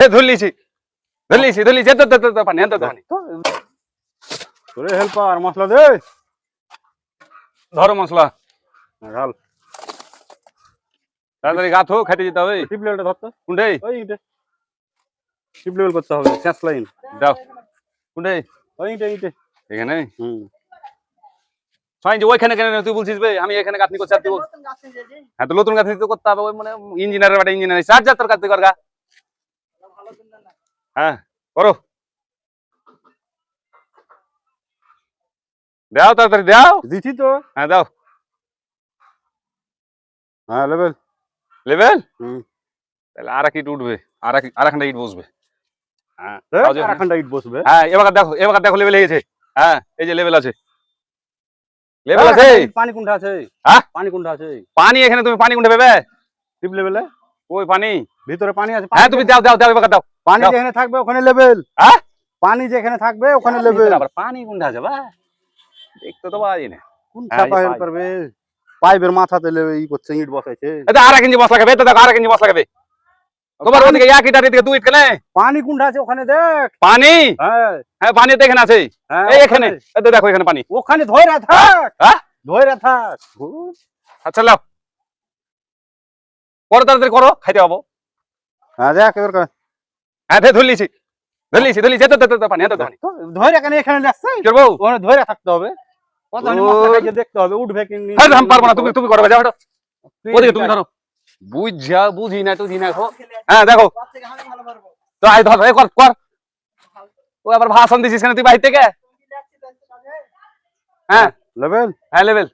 ধরলিছি ধরলিছি ধরলিছি তো পানি এত পানি তোরে হেল্পার মশলা দে ধরো মশলা ঢাল তাড়াতাড়ি গাথো খাইতে যেতে হবে টিপ লেভেলটা ধরতো কুন্ডে ওইটা টিপ লেভেল করতে হবে শেষ লাইন দাও কুন্ডে ওইটা এইটা এখানে হুম সাইন যে ওইখানে কেন তুই বলছিস ভাই আমি এখানে গাঁথনি করছি আর তুই হ্যাঁ তো নতুন গাঁথনি তো করতে হবে ওই মানে ইঞ্জিনিয়ারের বাটা ইঞ্জিনিয়ার সাত যা তোর কাছে করগা হ্যাঁ করো দাও তাড়াতাড়ি দাও দিছি তো হ্যাঁ দাও হ্যাঁ লেভেল লেভেল হুম তাহলে আর কি উঠবে আর একটা ইট বসবে হ্যাঁ দাও যে। আরাখানটা ইট বসবে হ্যাঁ এবার দেখো লেভেল হয়েছে হ্যাঁ এই যে লেভেল আছে লেভেল আছে পানি কোনটা আছে হ্যাঁ পানি কোনটা আছে পানি এখানে তুমি পানি কোনটা পেবে টিপ লেভেলে ওই পানি ভিতরে পানি আছে হ্যাঁ তুমি দাও দাও দাও এবার দাও পানি দাও। যেখানে থাকবে ওখানে লেভেল হ্যাঁ পানি যেখানে থাকবে ওখানে লেভেল আবার পানি কোনটা আছে বা দেখতে তো পাই না কোন হ্যাঁ, চাপা এই হেল্প করবে পাইপের মাথাতে ই করছে ইট বসাইছে এটা আর এক ইঞ্চি মশলা খাবে তো দেখো আর এক ইঞ্চি মশলা খাবে তোমার ওদিকে এক ইটার এদিকে দুই ইট কেনে পানি কোনটা আছে ওখানে দেখ পানি হ্যাঁ হ্যাঁ পানি তো এখানে আছে হ্যাঁ, এই ওখানে। এখানে এই তো দেখো এখানে পানি ওখানে ধরে থাক হ্যাঁ ধরে থাক আচ্ছা লাও করো তাড়াতাড়ি করো খাইতে পাবো হ্যাঁ দেখ এবার কর। হ্যাঁ ধরলিছি তো পানি এত পানি ধরে এখানে এখানে লাগছে কি করবো ওখানে ধরে থাকতে হবে কতখানি ও। মশলা খাইয়ে দেখতে হবে উঠবে কি হ্যাঁ আমি পারবো না তুমি করবে যাও এটা ওদিকে তুমি ধরো বুঝি না তুই না হ্যাঁ দেখো তো আই ধর কর কর ও আবার ভাষণ দিছিস কেন তুই বাহির থেকে হ্যাঁ লেভেল হ্যাঁ লেভেল